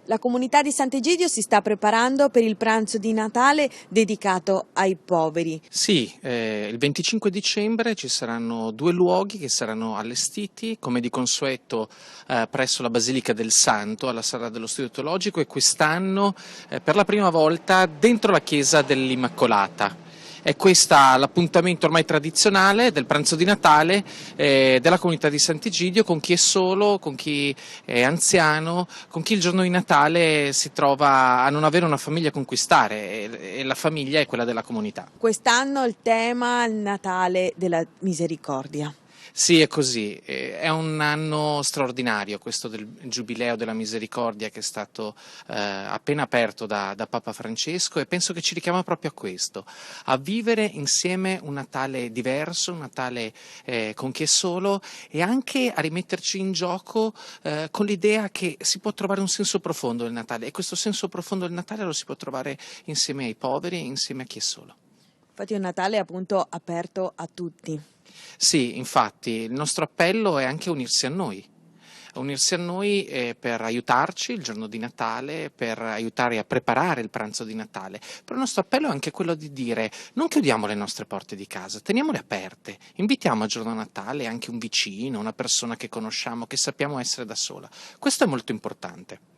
La comunità di Sant'Egidio si sta preparando per il pranzo di Natale dedicato ai poveri. Sì, il 25 dicembre ci saranno due luoghi che saranno allestiti, come di consueto, presso la Basilica del Santo, alla Sala dello Studio Teologico, e quest'anno, per la prima volta, dentro la chiesa dell'Immacolata. È questo l'appuntamento ormai tradizionale del pranzo di Natale della comunità di Sant'Egidio, con chi è solo, con chi è anziano, con chi il giorno di Natale si trova a non avere una famiglia a conquistare, e la famiglia è quella della comunità. Quest'anno il tema è il Natale della Misericordia. Sì, è così. È un anno straordinario questo del Giubileo della Misericordia, che è stato appena aperto da Papa Francesco, e penso che ci richiama proprio a questo, a vivere insieme un Natale diverso, un Natale con chi è solo, e anche a rimetterci in gioco con l'idea che si può trovare un senso profondo del Natale, e questo senso profondo del Natale lo si può trovare insieme ai poveri e insieme a chi è solo. Infatti è un Natale appunto aperto a tutti. Sì, infatti, il nostro appello è anche unirsi a noi per aiutarci il giorno di Natale, per aiutare a preparare il pranzo di Natale. Però il nostro appello è anche quello di dire: non chiudiamo le nostre porte di casa, teniamole aperte, invitiamo al giorno Natale anche un vicino, una persona che conosciamo, che sappiamo essere da sola. Questo è molto importante.